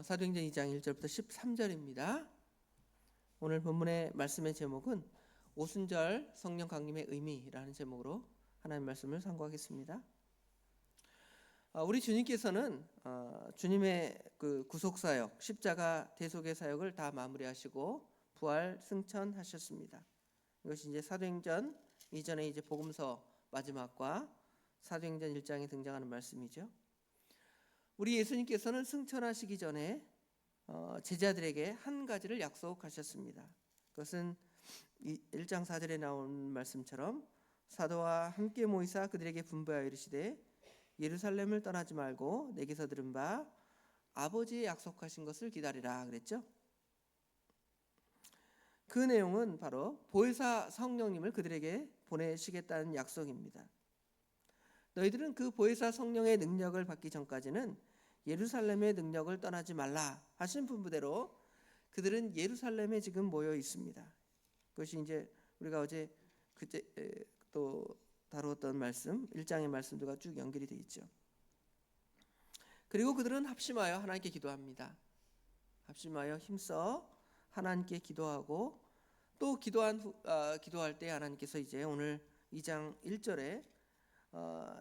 사도행전 2장 1절부터 13절입니다. 오늘 본문의 말씀의 제목은 오순절 성령 강림의 의미라는 제목으로 하나님 말씀을 상고하겠습니다. 우리 주님께서는 주님의 그 구속사역, 십자가 대속의 사역을 다 마무리하시고 부활 승천하셨습니다. 이것이 이제 사도행전 이전에 이제 복음서 마지막과 사도행전 1장에 등장하는 말씀이죠. 우리 예수님께서는 승천하시기 전에 제자들에게 한 가지를 약속하셨습니다. 그것은 1장 4절에 나온 말씀처럼 사도와 함께 모이사 그들에게 분부하여 이르시되 예루살렘을 떠나지 말고 내게서 들은 바 아버지의 약속하신 것을 기다리라 그랬죠. 그 내용은 바로 보혜사 성령님을 그들에게 보내시겠다는 약속입니다. 너희들은 그 보혜사 성령의 능력을 받기 전까지는 예루살렘의 능력을 떠나지 말라 하신 분부대로 그들은 예루살렘에 지금 모여 있습니다. 그것이 이제 우리가 어제 그때 또 다루었던 말씀 1장의 말씀들과 쭉 연결이 되어 있죠. 그리고 그들은 합심하여 하나님께 기도합니다. 합심하여 힘써 하나님께 기도하고 또 기도할 때 하나님께서 이제 오늘 2장 1절에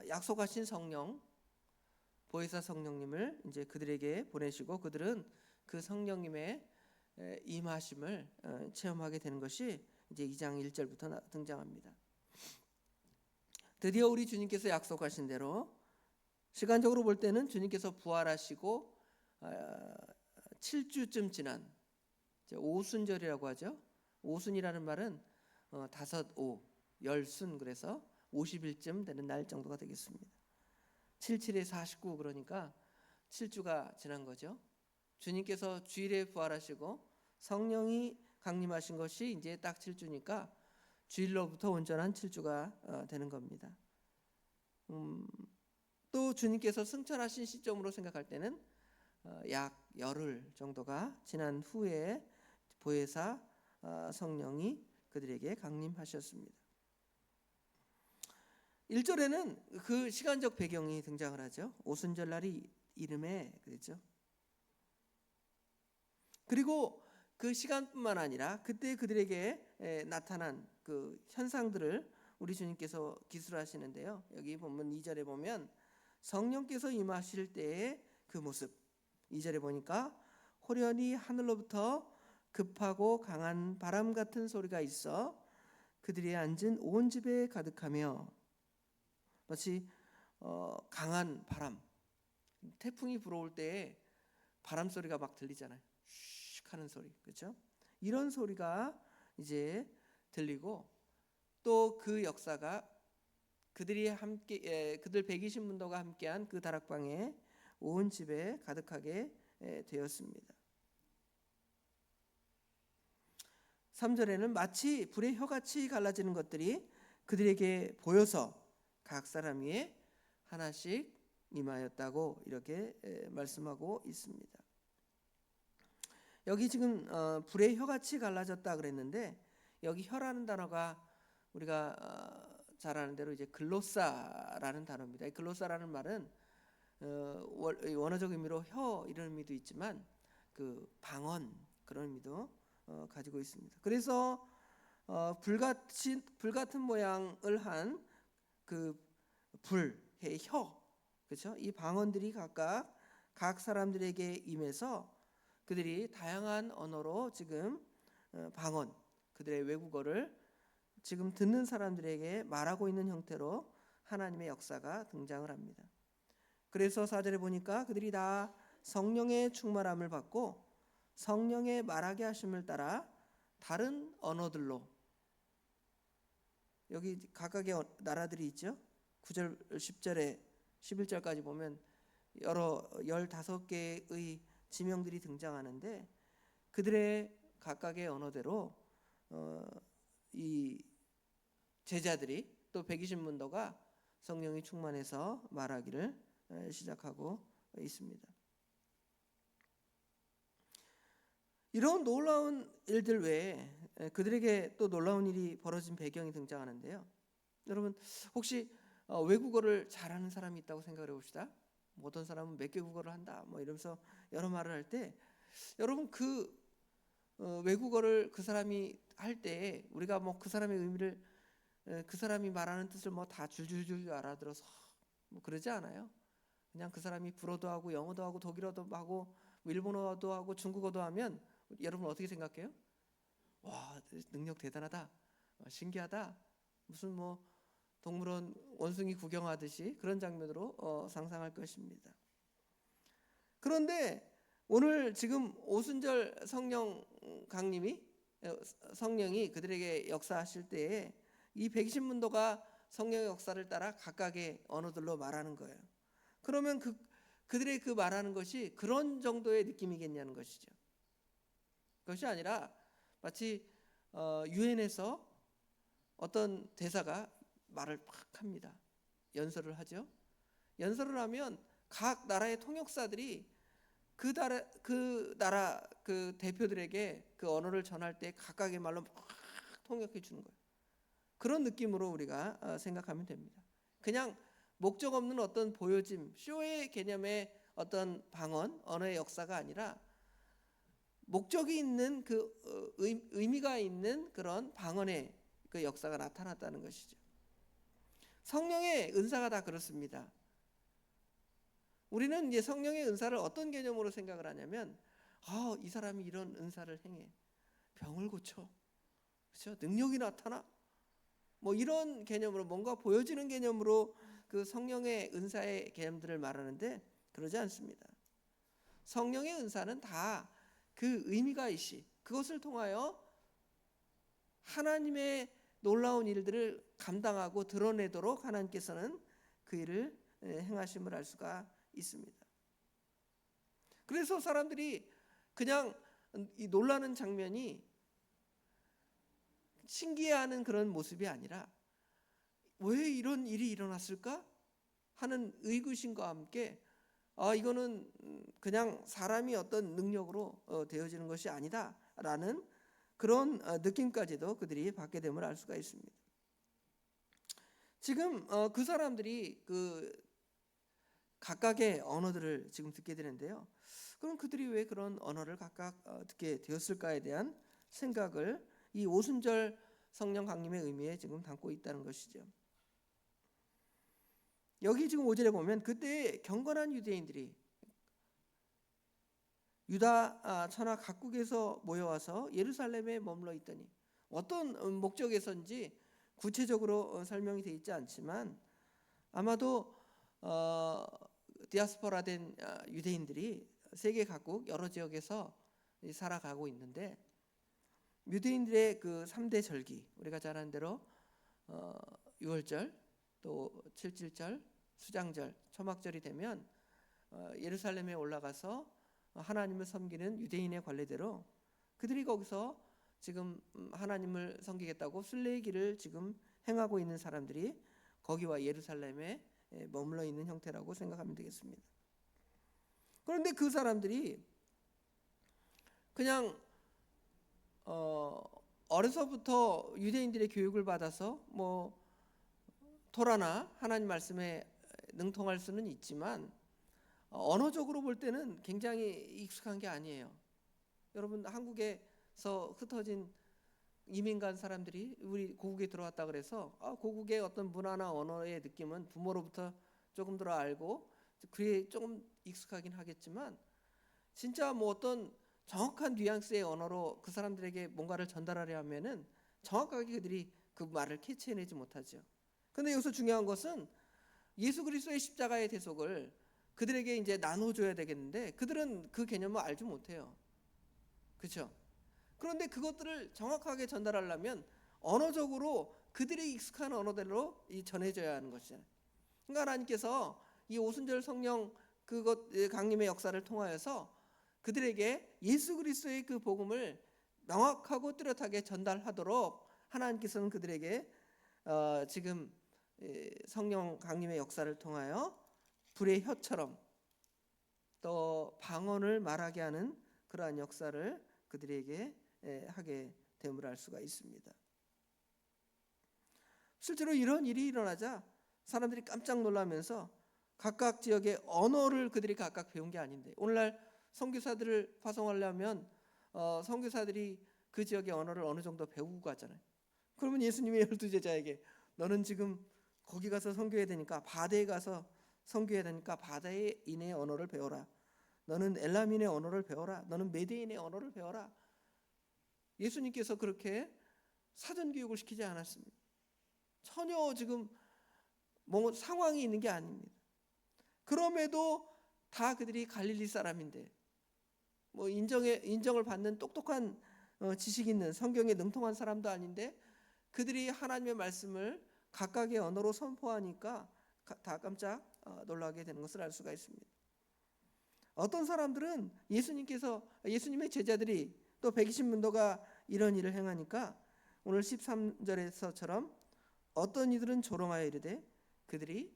약속하신 성령 보혜사 성령님을 이제 그들에게 보내시고 그들은 그 성령님의 임하심을 체험하게 되는 것이 이제 2장 1절부터 등장합니다. 드디어 우리 주님께서 약속하신 대로 시간적으로 볼 때는 주님께서 부활하시고 7주쯤 지난 오순절이라고 하죠. 오순이라는 말은 다섯 오, 열순 그래서 50일쯤 되는 날 정도가 되겠습니다. 77에 49 그러니까 7주가 지난 거죠. 주님께서 주일에 부활하시고 성령이 강림하신 것이 이제 딱 7주니까 주일로부터 온전한 7주가 되는 겁니다. 또 주님께서 승천하신 시점으로 생각할 때는 약 열흘 정도가 지난 후에 보혜사 성령이 그들에게 강림하셨습니다. 1절에는 그 시간적 배경이 등장을 하죠. 오순절 날이 이름에 그랬죠. 그리고 그 시간뿐만 아니라 그때 그들에게 나타난 그 현상들을 우리 주님께서 기술하시는데요. 여기 보면 2절에 보면 성령께서 임하실 때의 그 모습 2절에 보니까 호련히 하늘로부터 급하고 강한 바람 같은 소리가 있어 그들이 앉은 온 집에 가득하며 마치 강한 바람, 태풍이 불어올 때에 바람 소리가 막 들리잖아요. 슉 하는 소리, 그렇죠? 이런 소리가 이제 들리고 또 그 역사가 그들이 함께 그들 120문도가 함께한 그 다락방에 온 집에 가득하게 되었습니다. 3절에는 마치 불의 혀같이 갈라지는 것들이 그들에게 보여서 각 사람 위에 하나씩 임하였다고 이렇게 말씀하고 있습니다. 여기 지금 불의 혀같이 갈라졌다 그랬는데 여기 혀라는 단어가 우리가 잘 아는 대로 이제 글로사라는 단어입니다. 이 글로사라는 말은 원어적 의미로 혀 이런 의미도 있지만 그 방언 그런 의미도 가지고 있습니다. 그래서 불 같은 모양을 한 그 불의 혀, 그렇죠? 이 방언들이 각각 각 사람들에게 임해서 그들이 다양한 언어로 지금 방언, 그들의 외국어를 지금 듣는 사람들에게 말하고 있는 형태로 하나님의 역사가 등장을 합니다. 그래서 4절에 보니까 그들이 다 성령의 충만함을 받고 성령의 말하게 하심을 따라 다른 언어들로 여기 각각의 나라들이 있죠. 9절, 10절에 11절까지 보면 여러 15개의 지명들이 등장하는데 그들의 각각의 언어대로 이 제자들이 또 120문도가 성령이 충만해서 말하기를 시작하고 있습니다. 이런 놀라운 일들 외에 그들에게 또 놀라운 일이 벌어진 배경이 등장하는데요. 여러분 혹시 외국어를 잘하는 사람이 있다고 생각을 해봅시다. 뭐 어떤 사람은 몇 개 국어를 한다 뭐 이러면서 여러 말을 할 때 여러분 그 외국어를 그 사람이 할 때 우리가 뭐 그 사람의 의미를 그 사람이 말하는 뜻을 뭐 다 줄줄줄 알아들어서 뭐 그러지 않아요. 그냥 그 사람이 불어도 하고 영어도 하고 독일어도 하고 뭐 일본어도 하고 중국어도 하면 여러분 어떻게 생각해요? 와, 능력 대단하다, 신기하다, 무슨 뭐 동물원 원숭이 구경하듯이 그런 장면으로 상상할 것입니다. 그런데 오늘 지금 오순절 성령 강림이 성령이 그들에게 역사하실 때에 이 백신문도가 성령의 역사를 따라 각각의 언어들로 말하는 거예요. 그러면 그들의 그 말하는 것이 그런 정도의 느낌이겠냐는 것이죠. 그것이 아니라 마치 유엔에서 어떤 대사가 말을 막 합니다. 연설을 하죠. 연설을 하면 각 나라의 통역사들이 그 나라 그 대표들에게 그 언어를 전할 때 각각의 말로 막 통역해 주는 거예요. 그런 느낌으로 우리가 생각하면 됩니다. 그냥 목적 없는 어떤 보여짐, 쇼의 개념의 어떤 방언, 언어의 역사가 아니라 목적이 있는 그 의미가 있는 그런 방언의 그 역사가 나타났다는 것이죠. 성령의 은사가 다 그렇습니다. 우리는 이제 성령의 은사를 어떤 개념으로 생각을 하냐면, 이 사람이 이런 은사를 행해, 병을 고쳐, 그렇죠? 능력이 나타나, 뭐 이런 개념으로 뭔가 보여지는 개념으로 그 성령의 은사의 개념들을 말하는데 그러지 않습니다. 성령의 은사는 다 그 의미가 있이 그것을 통하여 하나님의 놀라운 일들을 감당하고 드러내도록 하나님께서는 그 일을 행하심을 알 수가 있습니다. 그래서 사람들이 그냥 이 놀라는 장면이 신기해하는 그런 모습이 아니라 왜 이런 일이 일어났을까 하는 의구심과 함께 이거는 그냥 사람이 어떤 능력으로 되어지는 것이 아니다라는 그런 느낌까지도 그들이 받게 됨을 알 수가 있습니다. 지금 그 사람들이 그 각각의 언어들을 지금 듣게 되는데요. 그럼 그들이 왜 그런 언어를 각각 듣게 되었을까에 대한 생각을 이 오순절 성령 강림의 의미에 지금 담고 있다는 것이죠. 여기 지금 5절에 보면 그때 경건한 유대인들이 유다 천하 각국에서 모여와서 예루살렘에 머물러 있더니, 어떤 목적에서인지 구체적으로 설명이 되어 있지 않지만 아마도 디아스포라된 유대인들이 세계 각국 여러 지역에서 살아가고 있는데, 유대인들의 그 3대 절기, 우리가 잘 아는 대로 6월절, 또 7.7절, 수장절, 초막절이 되면 예루살렘에 올라가서 하나님을 섬기는 유대인의 관례대로 그들이 거기서 지금 하나님을 섬기겠다고 순례길을 지금 행하고 있는 사람들이 거기와 예루살렘에 머물러 있는 형태라고 생각하면 되겠습니다. 그런데 그 사람들이 그냥 어려서부터 유대인들의 교육을 받아서 뭐 토라나 하나님 말씀에 능통할 수는 있지만 언어적으로 볼 때는 굉장히 익숙한 게 아니에요. 여러분 한국에서 흩어진 이민 간 사람들이 우리 고국에 들어왔다 그래서 고국의 어떤 문화나 언어의 느낌은 부모로부터 조금 더 알고 그게 조금 익숙하긴 하겠지만 진짜 뭐 어떤 정확한 뉘앙스의 언어로 그 사람들에게 뭔가를 전달하려 하면은 정확하게 그들이 그 말을 캐치해내지 못하죠. 그런데 여기서 중요한 것은 예수 그리스도의 십자가의 대속을 그들에게 이제 나눠줘야 되겠는데 그들은 그 개념을 알지 못해요. 그렇죠? 그런데 그것들을 정확하게 전달하려면 언어적으로 그들의 익숙한 언어대로 전해져야 하는 것이잖아요. 그러니까 하나님께서 이 오순절 성령 그것 강림의 역사를 통하여서 그들에게 예수 그리스도의 그 복음을 명확하고 뚜렷하게 전달하도록 하나님께서는 그들에게 지금 성령 강림의 역사를 통하여 불의 혀처럼 또 방언을 말하게 하는 그러한 역사를 그들에게 하게 됨을 알 수가 있습니다. 실제로 이런 일이 일어나자 사람들이 깜짝 놀라면서 각각 지역의 언어를 그들이 각각 배운 게 아닌데, 오늘날 선교사들을 파송하려면 선교사들이 그 지역의 언어를 어느 정도 배우고 가잖아요. 그러면 예수님의 12제자에게 너는 지금 거기 가서 선교해야 되니까 바다에 가서 선교해야 되니까 바다인의 언어를 배워라. 너는 엘람인의 언어를 배워라. 너는 메대인의 언어를 배워라. 예수님께서 그렇게 사전 교육을 시키지 않았습니다. 전혀 지금 뭐 상황이 있는 게 아닙니다. 그럼에도 다 그들이 갈릴리 사람인데 뭐 인정을 받는 똑똑한 지식 있는 성경에 능통한 사람도 아닌데 그들이 하나님의 말씀을 각각의 언어로 선포하니까 다 깜짝 놀라게 되는 것을 알 수가 있습니다. 어떤 사람들은 예수님의 제자들이 또 120문도가 이런 일을 행하니까 오늘 13절에서처럼 어떤 이들은 조롱하여 이르되 그들이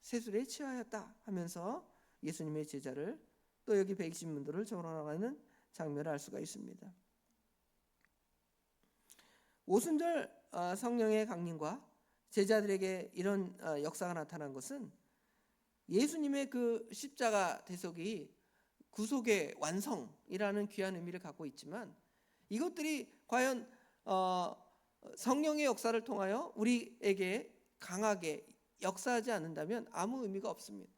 세술에 취하였다 하면서 예수님의 제자를 또 여기 120문도를 조롱하는 장면을 알 수가 있습니다. 오순절 성령의 강림과 제자들에게 이런 역사가 나타난 것은 예수님의 그 십자가 대속이 구속의 완성이라는 귀한 의미를 갖고 있지만 이것들이 과연 성령의 역사를 통하여 우리에게 강하게 역사하지 않는다면 아무 의미가 없습니다.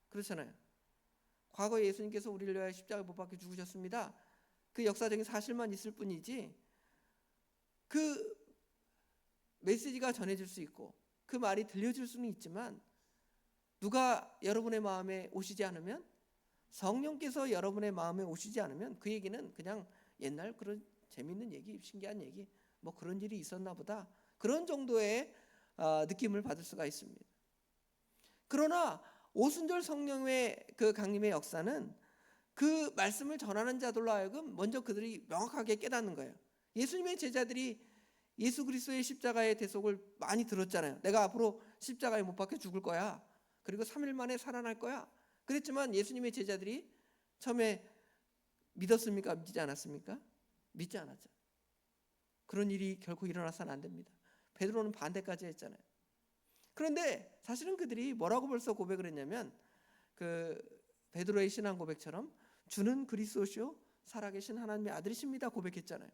그렇잖아요. 과거에 예수님께서 우리를 위하여 십자가에 못 박혀 죽으셨습니다. 그 역사적인 사실만 있을 뿐이지 그 메시지가 전해질 수 있고 그 말이 들려질 수는 있지만 누가 여러분의 마음에 오시지 않으면, 성령께서 여러분의 마음에 오시지 않으면 그 얘기는 그냥 옛날 그런 재밌는 얘기, 신기한 얘기, 뭐 그런 일이 있었나 보다, 그런 정도의 느낌을 받을 수가 있습니다. 그러나 오순절 성령의 그 강림의 역사는 그 말씀을 전하는 자들로 하여금 먼저 그들이 명확하게 깨닫는 거예요. 예수님의 제자들이 예수 그리스도의 십자가의 대속을 많이 들었잖아요. 내가 앞으로 십자가에 못 박혀 죽을 거야. 그리고 3일 만에 살아날 거야. 그랬지만 예수님의 제자들이 처음에 믿었습니까? 믿지 않았습니까? 믿지 않았죠. 그런 일이 결코 일어나서는 안 됩니다. 베드로는 반대까지 했잖아요. 그런데 사실은 그들이 뭐라고 벌써 고백을 했냐면 그 베드로의 신앙 고백처럼 주는 그리스도시요 살아계신 하나님의 아들이십니다 고백했잖아요.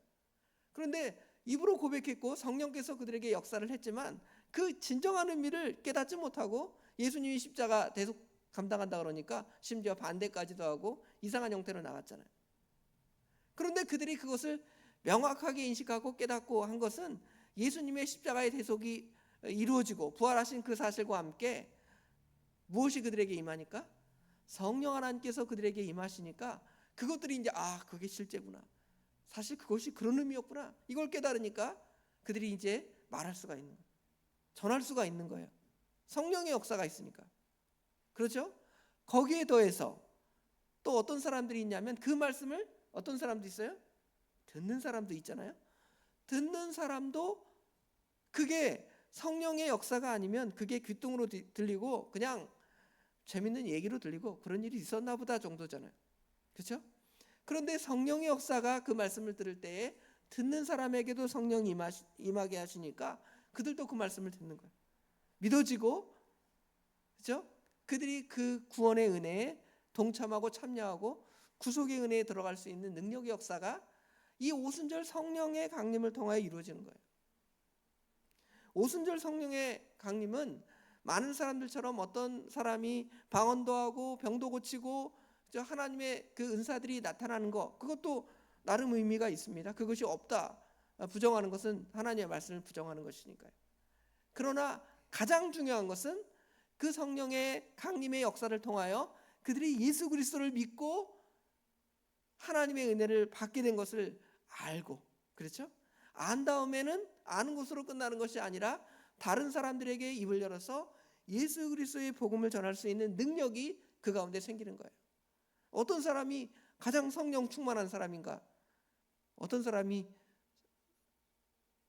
그런데 입으로 고백했고 성령께서 그들에게 역사를 했지만 그 진정한 의미를 깨닫지 못하고 예수님이 십자가 대속 감당한다 그러니까 심지어 반대까지도 하고 이상한 형태로 나갔잖아요. 그런데 그들이 그것을 명확하게 인식하고 깨닫고 한 것은 예수님의 십자가의 대속이 이루어지고 부활하신 그 사실과 함께 무엇이 그들에게 임하니까? 성령 하나님께서 그들에게 임하시니까 그것들이 이제 그게 실제구나. 사실 그것이 그런 의미였구나. 이걸 깨달으니까 그들이 이제 말할 수가 있는 거예요. 전할 수가 있는 거예요. 성령의 역사가 있으니까. 그렇죠? 거기에 더해서 또 어떤 사람들이 있냐면 그 말씀을 어떤 사람도 있어요? 듣는 사람도 있잖아요. 듣는 사람도 그게 성령의 역사가 아니면 그게 귀뚱으로 들리고 그냥 재밌는 얘기로 들리고 그런 일이 있었나 보다 정도잖아요. 그렇죠? 그런데 성령의 역사가 그 말씀을 들을 때에 듣는 사람에게도 성령이 임하게 하시니까 그들도 그 말씀을 듣는 거예요. 믿어지고, 그렇죠? 그들이 그 구원의 은혜에 동참하고 참여하고 구속의 은혜에 들어갈 수 있는 능력의 역사가 이 오순절 성령의 강림을 통하여 이루어지는 거예요. 오순절 성령의 강림은 많은 사람들처럼 어떤 사람이 방언도 하고 병도 고치고 하나님의 그 은사들이 나타나는 것, 그것도 나름 의미가 있습니다. 그것이 없다 부정하는 것은 하나님의 말씀을 부정하는 것이니까요. 그러나 가장 중요한 것은 그 성령의 강림의 역사를 통하여 그들이 예수 그리스도를 믿고 하나님의 은혜를 받게 된 것을 알고, 그렇죠? 안 다음에는 아는 것으로 끝나는 것이 아니라 다른 사람들에게 입을 열어서 예수 그리스도의 복음을 전할 수 있는 능력이 그 가운데 생기는 거예요. 어떤 사람이 가장 성령 충만한 사람인가? 어떤 사람이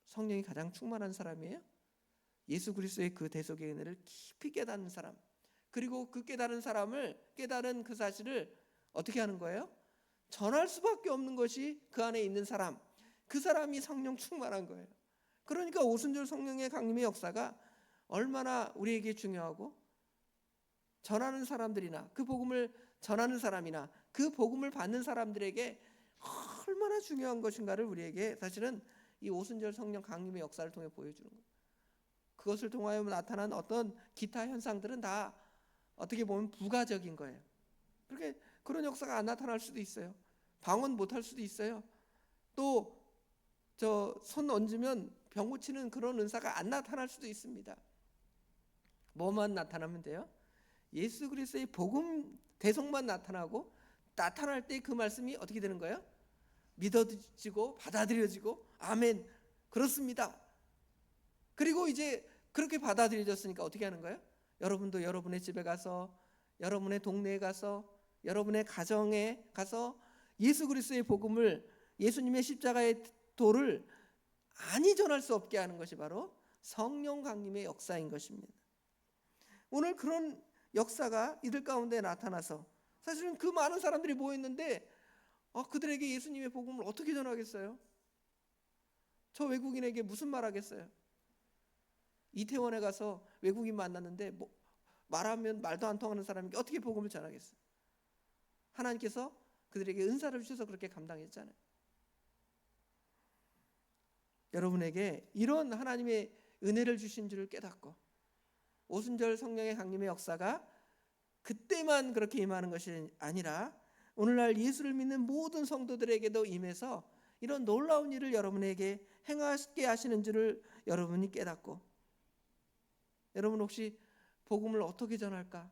성령이 가장 충만한 사람이에요? 예수 그리스도의 그 대속의 은혜를 깊이 깨닫는 사람, 그리고 그 깨달은 그 사실을 어떻게 하는 거예요? 전할 수밖에 없는 것이 그 안에 있는 사람, 그 사람이 성령 충만한 거예요. 그러니까 오순절 성령의 강림의 역사가 얼마나 우리에게 중요하고 전하는 사람들이나 그 복음을 전하는 사람이나 그 복음을 받는 사람들에게 얼마나 중요한 것인가를 우리에게 사실은 이 오순절 성령 강림의 역사를 통해 보여주는 거예요. 그것을 통하여 나타난 어떤 기타 현상들은 다 어떻게 보면 부가적인 거예요. 그렇게 그런 역사가 안 나타날 수도 있어요. 방언 못할 수도 있어요. 또 저 손 얹으면 병 고치는 그런 은사가 안 나타날 수도 있습니다. 뭐만 나타나면 돼요? 예수 그리스도의 복음 대성만 나타나고 나타날 때 그 말씀이 어떻게 되는 거예요? 믿어지고 받아들여지고 아멘 그렇습니다. 그리고 이제 그렇게 받아들여졌으니까 어떻게 하는 거예요? 여러분도 여러분의 집에 가서, 여러분의 동네에 가서, 여러분의 가정에 가서 예수 그리스도의 복음을, 예수님의 십자가의 도를 아니 전할 수 없게 하는 것이 바로 성령 강림의 역사인 것입니다. 오늘 그런 역사가 이들 가운데 나타나서 사실은 그 많은 사람들이 모였는데 그들에게 예수님의 복음을 어떻게 전하겠어요? 저 외국인에게 무슨 말 하겠어요? 이태원에 가서 외국인 만났는데 말하면 말도 안 통하는 사람에게 어떻게 복음을 전하겠어요? 하나님께서 그들에게 은사를 주셔서 그렇게 감당했잖아요. 여러분에게 이런 하나님의 은혜를 주신 줄을 깨닫고 오순절 성령의 강림의 역사가 그때만 그렇게 임하는 것이 아니라 오늘날 예수를 믿는 모든 성도들에게도 임해서 이런 놀라운 일을 여러분에게 행하게 하시는 줄을 여러분이 깨닫고, 여러분 혹시 복음을 어떻게 전할까?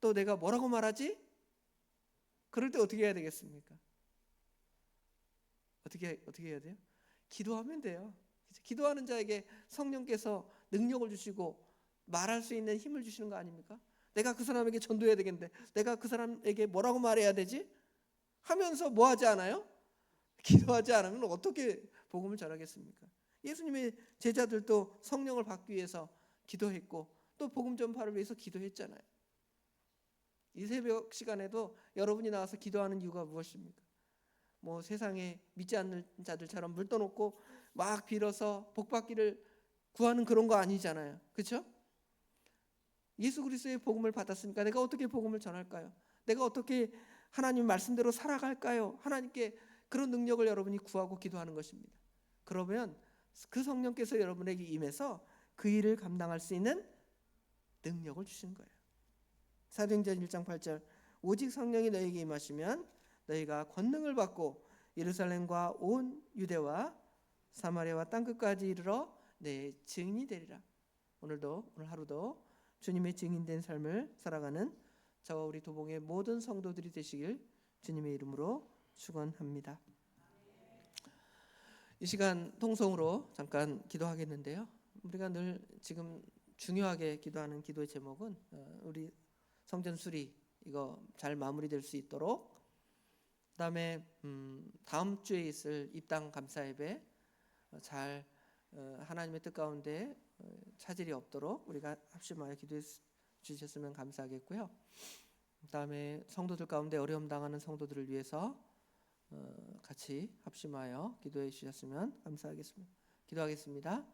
또 내가 뭐라고 말하지? 그럴 때 어떻게 해야 되겠습니까? 어떻게 해야 돼요? 기도하면 돼요. 기도하는 자에게 성령께서 능력을 주시고 말할 수 있는 힘을 주시는 거 아닙니까? 내가 그 사람에게 전도해야 되겠는데 내가 그 사람에게 뭐라고 말해야 되지? 하면서 뭐 하지 않아요? 기도하지 않으면 어떻게 복음을 전하겠습니까? 예수님의 제자들도 성령을 받기 위해서 기도했고 또 복음 전파를 위해서 기도했잖아요. 이 새벽 시간에도 여러분이 나와서 기도하는 이유가 무엇입니까? 뭐 세상에 믿지 않는 자들처럼 물 떠놓고 막 빌어서 복 받기를 구하는 그런 거 아니잖아요. 그렇죠? 예수 그리스도의 복음을 받았으니까 내가 어떻게 복음을 전할까요? 내가 어떻게 하나님 말씀대로 살아갈까요? 하나님께 그런 능력을 여러분이 구하고 기도하는 것입니다. 그러면 그 성령께서 여러분에게 임해서 그 일을 감당할 수 있는 능력을 주시는 거예요. 사도행전 1장 8절 오직 성령이 너희에게 임하시면 너희가 권능을 받고 예루살렘과 온 유대와 사마리아와 땅끝까지 이르러 내 증인이 되리라. 오늘 하루도 주님의 증인된 삶을 살아가는 저와 우리 도봉의 모든 성도들이 되시길 주님의 이름으로 축원합니다. 이 시간 통성으로 잠깐 기도하겠는데요. 우리가 늘 지금 중요하게 기도하는 기도의 제목은 우리 성전 수리 이거 잘 마무리될 수 있도록, 그다음에 다음 주에 있을 입당 감사 예배 잘 하나님의 뜻 가운데 차질이 없도록 우리가 합심하여 기도해 주셨으면 감사하겠고요. 그다음에 성도들 가운데 어려움 당하는 성도들을 위해서 같이 합심하여 기도해 주셨으면 감사하겠습니다. 기도하겠습니다.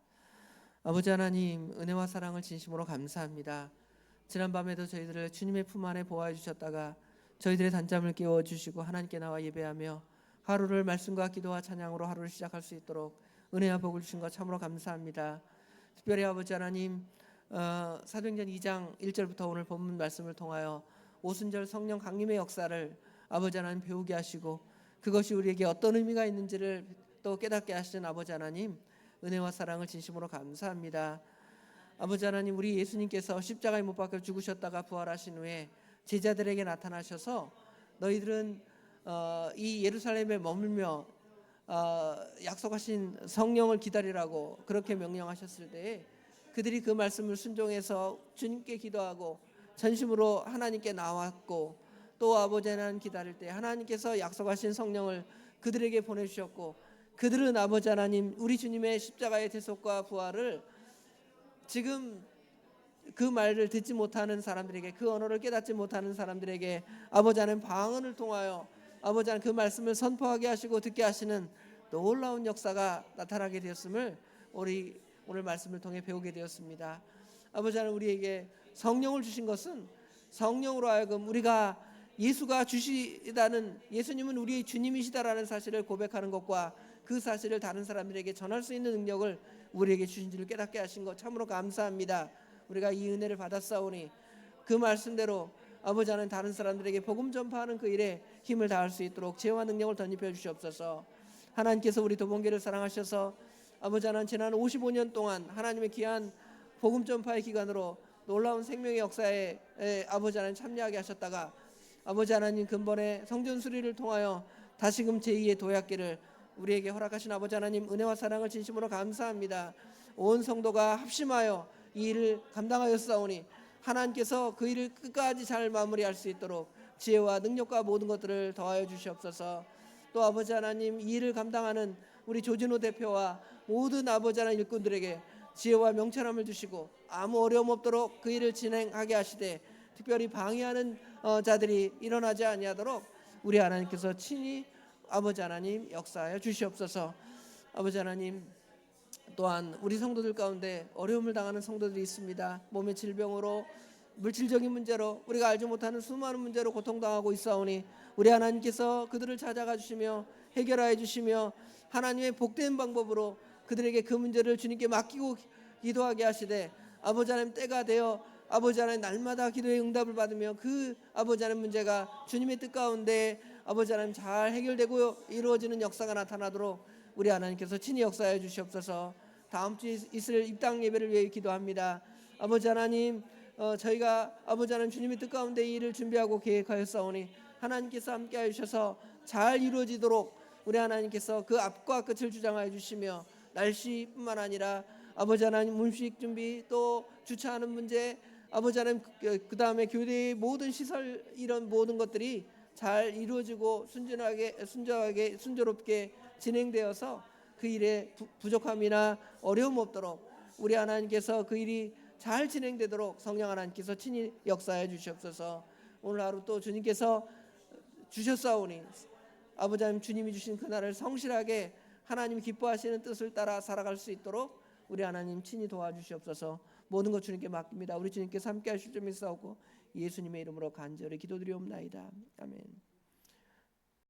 아버지 하나님, 은혜와 사랑을 진심으로 감사합니다. 지난밤에도 저희들을 주님의 품 안에 보호해 주셨다가 저희들의 단잠을 깨워 주시고 하나님께 나와 예배하며 하루를 말씀과 기도와 찬양으로 하루를 시작할 수 있도록 은혜와 복을 주신 것 참으로 감사합니다. 특별히 아버지 하나님, 사도행전 2장 1절부터 오늘 본문 말씀을 통하여 오순절 성령 강림의 역사를 아버지 하나님 배우게 하시고 그것이 우리에게 어떤 의미가 있는지를 또 깨닫게 하시는 아버지 하나님, 은혜와 사랑을 진심으로 감사합니다. 아버지 하나님, 우리 예수님께서 십자가에 못 박혀 죽으셨다가 부활하신 후에 제자들에게 나타나셔서 너희들은 이 예루살렘에 머물며 약속하신 성령을 기다리라고 그렇게 명령하셨을 때에 그들이 그 말씀을 순종해서 주님께 기도하고 전심으로 하나님께 나왔고, 또 아버지 하나님 기다릴 때 하나님께서 약속하신 성령을 그들에게 보내주셨고, 그들은 아버지 하나님 우리 주님의 십자가의 대속과 부활을 지금 그 말을 듣지 못하는 사람들에게, 그 언어를 깨닫지 못하는 사람들에게 아버지 하나님 방언을 통하여 아버지 하나님 그 말씀을 선포하게 하시고 듣게 하시는 놀라운 역사가 나타나게 되었음을 우리 오늘 말씀을 통해 배우게 되었습니다. 아버지 하나님, 우리에게 성령을 주신 것은 성령으로 하여금 우리가 예수가 주시다는, 예수님은 우리의 주님이시다라는 사실을 고백하는 것과 그 사실을 다른 사람들에게 전할 수 있는 능력을 우리에게 주신 줄을 깨닫게 하신 것 참으로 감사합니다. 우리가 이 은혜를 받았사오니 그 말씀대로 아버지 하나님, 다른 사람들에게 복음 전파하는 그 일에 힘을 다할 수 있도록 지혜와 능력을 덧입혀 주시옵소서. 하나님께서 우리 도봉교를 사랑하셔서 아버지 하나님, 지난 55년 동안 하나님의 귀한 복음 전파의 기관으로 놀라운 생명의 역사에 아버지 하나님 참여하게 하셨다가 아버지 하나님, 근본의 성전 수리를 통하여 다시금 제2의 도약기를 우리에게 허락하신 아버지 하나님, 은혜와 사랑을 진심으로 감사합니다. 온 성도가 합심하여 이 일을 감당하였사오니 하나님께서 그 일을 끝까지 잘 마무리할 수 있도록 지혜와 능력과 모든 것들을 더하여 주시옵소서. 또 아버지 하나님, 이 일을 감당하는 우리 조진호 대표와 모든 아버지 하나님 일꾼들에게 지혜와 명철함을 주시고 아무 어려움 없도록 그 일을 진행하게 하시되, 특별히 방해하는 자들이 일어나지 아니하도록 우리 하나님께서 친히 아버지 하나님 역사하여 주시옵소서. 아버지 하나님, 또한 우리 성도들 가운데 어려움을 당하는 성도들이 있습니다. 몸의 질병으로, 물질적인 문제로, 우리가 알지 못하는 수많은 문제로 고통당하고 있사오니 우리 하나님께서 그들을 찾아가 주시며 해결하여 주시며 하나님의 복된 방법으로 그들에게 그 문제를 주님께 맡기고 기도하게 하시되, 아버지 하나님, 때가 되어 아버지 하나님 날마다 기도의 응답을 받으며 그 아버지 하나님 문제가 주님의 뜻 가운데 아버지 하나님 잘 해결되고 이루어지는 역사가 나타나도록 우리 하나님께서 친히 역사해 주시옵소서. 다음 주에 있을 입당 예배를 위해 기도합니다. 아버지 하나님, 저희가 아버지 하나님 주님의 뜻 가운데 이 일을 준비하고 계획하였사오니 하나님께서 함께하여 주셔서 잘 이루어지도록 우리 하나님께서 그 앞과 끝을 주장하여 주시며, 날씨뿐만 아니라 아버지 하나님 음식 준비, 또 주차하는 문제, 아버지 하나님 그 다음에 교회의 모든 시설, 이런 모든 것들이 잘 이루어지고 순조롭게 진행되어서 그 일에 부족함이나 어려움 없도록 우리 하나님께서 그 일이 잘 진행되도록 성령 하나님께서 친히 역사해 주시옵소서. 오늘 하루 또 주님께서 주셨사오니 아버지 하나님, 주님이 주신 그날을 성실하게 하나님 기뻐하시는 뜻을 따라 살아갈 수 있도록 우리 하나님 친히 도와주시옵소서. 모든 것 주님께 맡깁니다. 우리 주님께서 함께 하실 줄 믿사오고 예수님의 이름으로 간절히 기도드리옵나이다. 아멘.